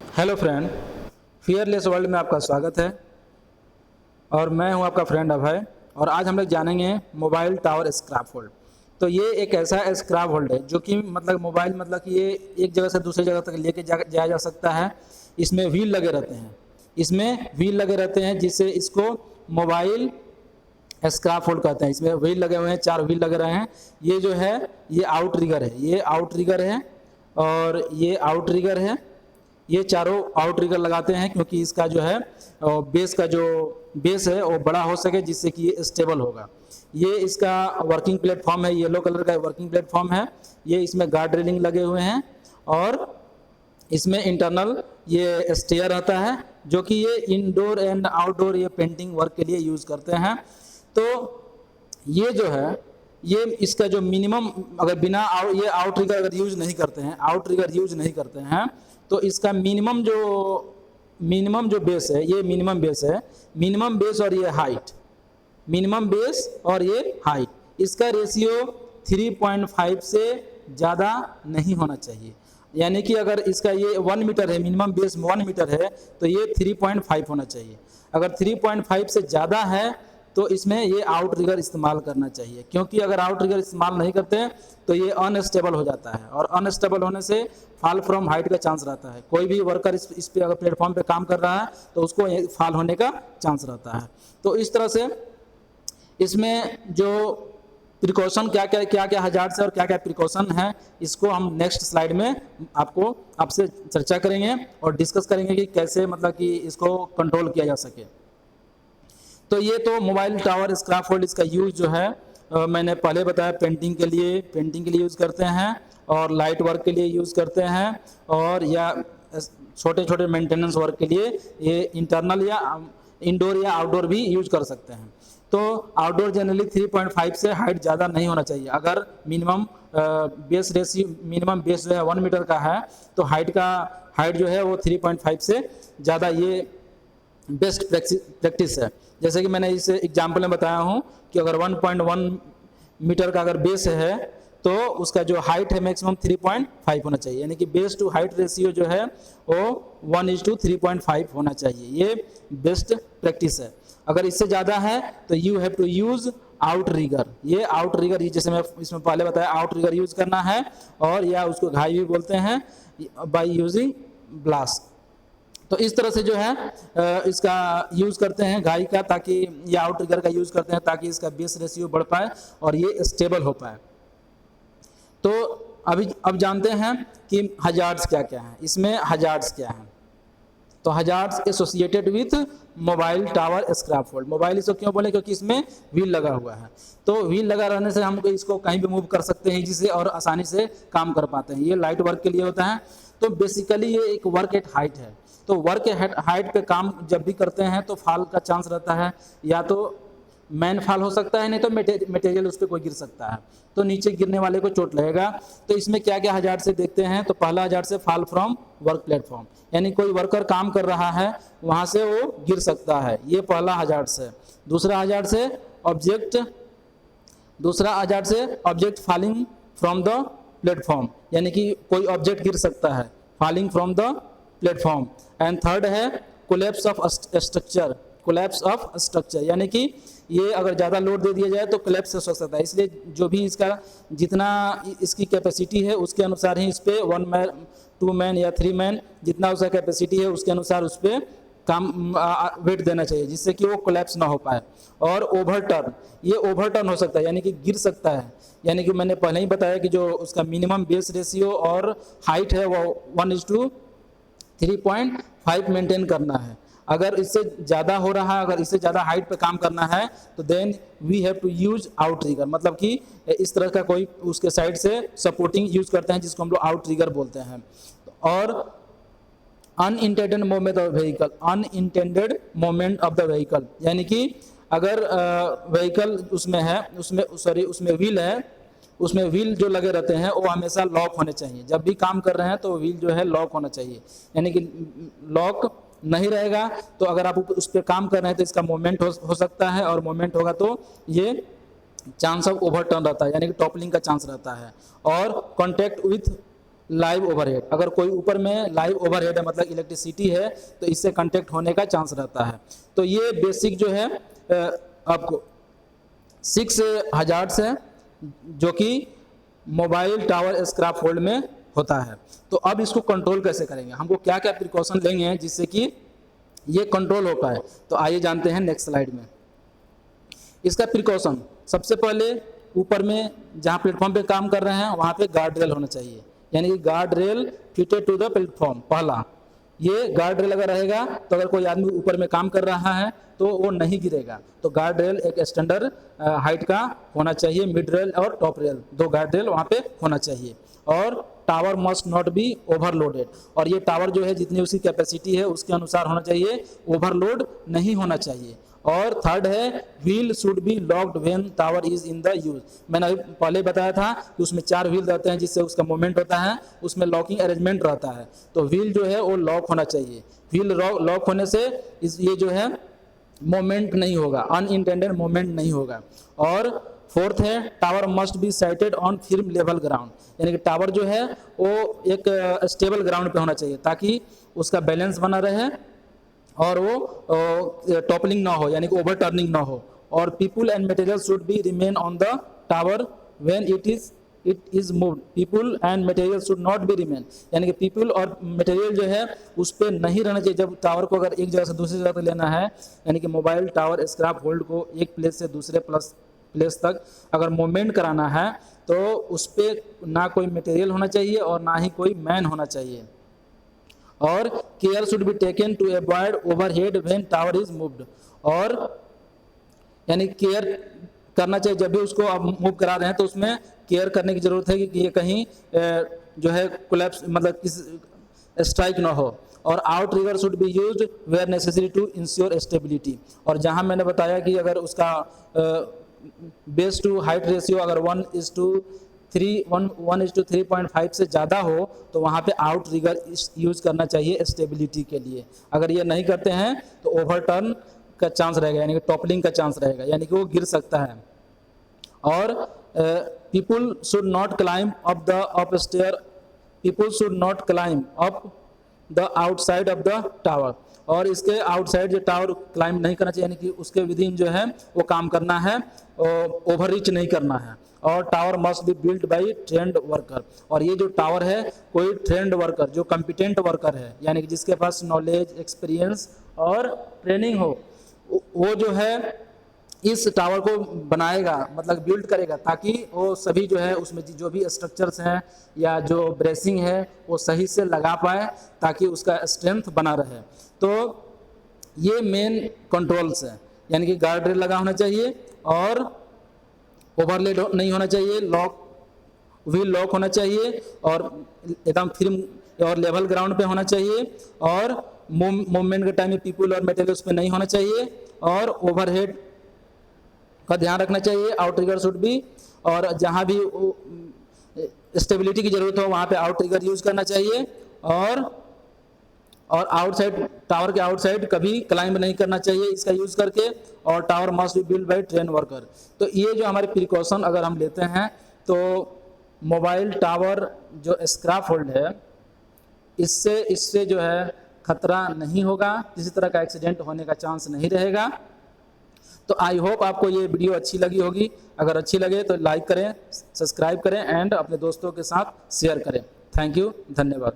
Hello friend, fearless world में आपका स्वागत है। और मैं हूं आपका फ्रेंड अभय। और आज हम लोग जानेंगे मोबाइल टावर स्क्रैप होल्ड। तो ये एक ऐसा स्क्रैप होल्ड है जो कि मतलब मोबाइल मतलब कि ये एक जगह से दूसरी जगह तक लेके जाया जा सकता है। इसमें व्हील लगे रहते हैं, जिससे इसको मोबाइल स्क्रैप होल्ड कहते हैं। इसमें व्हील लगे हुए हैं, 4 व्हील लगे रहे हैं। ये जो है ये आउट रिगर है, और ये आउट रिगर है। ये चारों आउट रिगर लगाते हैं क्योंकि इसका जो है बेस है वो बड़ा हो सके, जिससे कि ये स्टेबल होगा। ये इसका वर्किंग प्लेटफॉर्म है, येलो कलर का वर्किंग प्लेटफॉर्म है। ये इसमें गार्ड रेलिंग लगे हुए हैं और इसमें इंटरनल ये स्टेयर आता है, जो कि ये इंडोर एंड आउटडोर ये पेंटिंग वर्क के लिए यूज़ करते हैं। तो ये जो है ये इसका जो मिनिमम, अगर बिना ये आउट रिगर अगर यूज नहीं करते हैं तो इसका मिनिमम जो बेस है, ये मिनिमम बेस और ये हाइट, इसका रेशियो 3.5 से ज़्यादा नहीं होना चाहिए। यानी कि अगर इसका ये 1 मीटर है, मिनिमम बेस 1 मीटर है, तो ये 3.5 होना चाहिए। अगर 3.5 से ज़्यादा है तो इसमें ये आउट रिगर इस्तेमाल करना चाहिए, क्योंकि अगर आउट रिगर इस्तेमाल नहीं करते हैं तो ये अनस्टेबल हो जाता है, और अनस्टेबल होने से फॉल फ्रॉम हाइट का चांस रहता है। कोई भी वर्कर इस पे अगर प्लेटफॉर्म पे काम कर रहा है तो उसको फॉल होने का चांस रहता है। तो इस तरह से इसमें जो प्रिकॉशन क्या हजार्ड्स है और क्या क्या प्रिकॉशन है, इसको हम नेक्स्ट स्लाइड में आपसे चर्चा करेंगे और डिस्कस करेंगे कि कैसे मतलब कि इसको कंट्रोल किया जा सके। तो ये तो मोबाइल टावर स्क्रैप होल्ड, इसका यूज़ जो है मैंने पहले बताया, पेंटिंग के लिए यूज़ करते हैं, और लाइट वर्क के लिए यूज़ करते हैं, और या छोटे छोटे मेंटेनेंस वर्क के लिए ये इंटरनल या इंडोर या आउटडोर भी यूज कर सकते हैं। तो आउटडोर जनरली 3.5 से हाइट ज़्यादा नहीं होना चाहिए। अगर मिनिमम बेस जो है 1 मीटर का है, तो हाइट जो है वो 3.5 से ज़्यादा ये बेस्ट प्रैक्टिस है। जैसे कि मैंने इस एग्जाम्पल में बताया हूँ कि अगर 1.1 मीटर का अगर बेस है तो उसका जो हाइट है मैक्सिमम 3.5 होना चाहिए। यानी कि बेस टू हाइट रेशियो जो है वो 1:3.5 होना चाहिए। ये बेस्ट प्रैक्टिस है। अगर इससे ज़्यादा है तो you have to use outrigger. ये आउट रिगर, जैसे मैं इसमें पहले बताया, आउट रिगर यूज़ करना है, और या उसको घाई भी बोलते हैं, बाय यूजिंग ब्लास्ट। तो इस तरह से जो है इसका यूज़ करते हैं घाई का, ताकि या आउट रिगर का यूज़ करते हैं ताकि इसका बेस रेशियो बढ़ पाए और ये स्टेबल हो पाए। तो अब जानते हैं कि हजार्ड्स क्या क्या हैं। इसमें हजार्ड्स क्या हैं, तो hazards associated with mobile tower scrap hold. Mobile इसको क्यों बोले, क्योंकि इसमें व्हील लगा हुआ है। तो व्हील लगा रहने से हम इसको कहीं भी मूव कर सकते हैं जिससे, और आसानी से काम कर पाते हैं। ये लाइट वर्क के लिए होता है। तो बेसिकली ये एक वर्क एट हाइट है। तो वर्क हाइट पे काम जब भी करते हैं तो फॉल का चांस रहता है, या तो मैन फॉल हो सकता है, नहीं तो मटेरियल उस पर कोई गिर सकता है, तो नीचे गिरने वाले को चोट लगेगा। तो इसमें क्या क्या हजार्ड से देखते हैं, तो पहला हजार्ड से फॉल फ्रॉम वर्क प्लेटफॉर्म, यानी कोई वर्कर काम कर रहा है वहाँ से वो गिर सकता है, ये पहला हजार्ड से। दूसरा हजार्ड से object falling from the platform, यानी कि कोई ऑब्जेक्ट गिर सकता है, falling from the platform. And third है कोलैप्स ऑफ स्ट्रक्चर, यानी कि ये अगर ज़्यादा लोड दे दिया जाए तो कोलैप्स हो सकता है। इसलिए जो भी इसका जितना इसकी कैपेसिटी है उसके अनुसार ही इस पर 1 मैन 2 मैन या 3 मैन जितना उसका कैपेसिटी है उसके अनुसार उस पर काम वेट देना चाहिए, जिससे कि वो कोलैप्स ना हो पाए। और ओवरटर्न, ये ओवरटर्न हो सकता है, यानी कि गिर सकता है। यानी कि मैंने पहले ही बताया कि जो उसका मिनिमम बेस रेशियो और हाइट है वो 1:3.5 मेंटेन करना है। अगर इससे ज़्यादा हो रहा है, अगर इससे ज़्यादा हाइट पे काम करना है तो then we have to use outrigger, मतलब कि इस तरह का कोई उसके साइड से सपोर्टिंग यूज करते हैं जिसको हम लोग आउट रिगर बोलते हैं। और unintended moment of the vehicle, यानी कि अगर व्हीकल उसमें व्हील है, उसमें व्हील जो लगे रहते हैं वो हमेशा लॉक होने चाहिए। जब भी काम कर रहे हैं तो व्हील जो है लॉक होना चाहिए, यानी कि लॉक नहीं रहेगा तो अगर आप उस पर काम कर रहे हैं तो इसका मोमेंट हो सकता है, और मोमेंट होगा तो ये चांस ऑफ ओवरटर्न रहता है, यानी कि टॉपलिंग का चांस रहता है। और कॉन्टैक्ट विथ लाइव ओवरहेड, अगर कोई ऊपर में लाइव ओवरहेड है मतलब इलेक्ट्रिसिटी है तो इससे कांटेक्ट होने का चांस रहता है। तो ये बेसिक जो है आपको 6 हजार्ड्स है जो कि मोबाइल टावर स्क्रैप होल्ड में होता है। तो अब इसको कंट्रोल कैसे करेंगे, हमको क्या क्या प्रिकॉशन लेंगे जिससे कि ये कंट्रोल हो पाए, तो आइए जानते हैं नेक्स्ट स्लाइड में। इसका प्रिकॉशन, सबसे पहले ऊपर में जहाँ प्लेटफॉर्म पे काम कर रहे हैं वहाँ पे गार्ड रेल होना चाहिए, यानी कि guard rail fitted to the platform. पहला, ये गार्ड रेल अगर रहेगा तो अगर कोई आदमी ऊपर में काम कर रहा है तो वो नहीं गिरेगा। तो गार्ड रेल एक स्टैंडर्ड हाइट का होना चाहिए, मिड रेल और टॉप रेल, 2 गार्ड रेल वहाँ पे होना चाहिए। और tower must not be overloaded, और ये टावर जो है जितनी उसकी कैपेसिटी है उसके अनुसार होना चाहिए, ओवरलोड नहीं होना चाहिए। और थर्ड है wheel should be locked when tower is in the use. मैंने अभी पहले बताया था कि उसमें 4 व्हील रहते हैं जिससे उसका मूवमेंट होता है, उसमें लॉकिंग अरेंजमेंट रहता है। तो व्हील जो है वो लॉक होना चाहिए, व्हील लॉक होने से ये जो है मूवमेंट नहीं होगा, अनइंटेंडेड मूवमेंट नहीं होगा। और फोर्थ है tower must be sited on firm level ground, यानी कि टावर जो है वो एक स्टेबल ग्राउंड पे होना चाहिए ताकि उसका बैलेंस बना रहे और वो टॉपलिंग ना हो, यानी कि ओवर टर्निंग ना हो। और people and material should be remain on the tower when it is moved, people and material should not be remain, यानी कि पीपुल और मटेरियल जो है उस पर नहीं रहना चाहिए। जब टावर को अगर एक जगह से दूसरी जगह तक लेना है, यानी कि मोबाइल टावर स्क्रैप होल्ड को एक प्लेस से दूसरे प्लेस तक अगर मूवमेंट कराना है तो उस पर ना कोई मटेरियल होना चाहिए और ना ही कोई मैन होना चाहिए। और care should be taken to avoid overhead when tower is moved, और यानी केयर करना चाहिए जब भी उसको आप मूव करा रहे हैं तो उसमें केयर करने की जरूरत है कि ये कहीं जो है कोलैप्स मतलब किस स्ट्राइक ना हो। और outrigger should be used where necessary to ensure stability, और जहां मैंने बताया कि अगर उसका बेस टू हाइट रेशियो अगर 1:3.5 से ज़्यादा हो तो वहाँ पे आउट ट्रिगर यूज करना चाहिए स्टेबिलिटी के लिए। अगर ये नहीं करते हैं तो ओवरटर्न का चांस रहेगा, यानी कि टॉपलिंग का चांस रहेगा, यानी कि वो गिर सकता है। और people should not climb up the up stair, people should not climb up the outside of the tower, और इसके आउटसाइड जो टावर क्लाइंब नहीं करना चाहिए, यानी कि उसके विदिन जो है वो काम करना है, ओवर रीच नहीं करना है। और tower must be build by trend worker, और ये जो टावर है कोई ट्रेंड वर्कर जो कॉम्पिटेंट वर्कर है, यानी कि जिसके पास नॉलेज एक्सपीरियंस और ट्रेनिंग हो, वो जो है इस टावर को बनाएगा मतलब बिल्ड करेगा, ताकि वो सभी जो है उसमें जो भी स्ट्रक्चर्स हैं या जो ब्रेसिंग है वो सही से लगा पाए ताकि उसका स्ट्रेंथ बना रहे। तो ये मेन कंट्रोल्स है, यानी कि गार्ड रेल लगा होना चाहिए और ओवरलेड नहीं होना चाहिए, व्हील लॉक होना चाहिए और एकदम फिर्म और लेवल ग्राउंड पे होना चाहिए, और मूवमेंट के टाइम में पीपुल और मटेरियल उस पर नहीं होना चाहिए, और ओवरहेड का ध्यान रखना चाहिए, आउट ट्रिगर शुड भी, और जहाँ भी स्टेबिलिटी की जरूरत हो वहाँ पे आउट ट्रिगर यूज करना चाहिए, और आउटसाइड टावर के आउटसाइड कभी क्लाइंब नहीं करना चाहिए इसका यूज करके, और tower must be build by train worker. तो ये जो हमारे प्रिकॉशन अगर हम लेते हैं तो मोबाइल टावर जो स्क्रैप होल्ड है इससे जो है खतरा नहीं होगा, किसी तरह का एक्सीडेंट होने का चांस नहीं रहेगा। तो आई होप आपको ये वीडियो अच्छी लगी होगी, अगर अच्छी लगे तो लाइक करें, सब्सक्राइब करें एंड अपने दोस्तों के साथ शेयर करें। थैंक यू, धन्यवाद।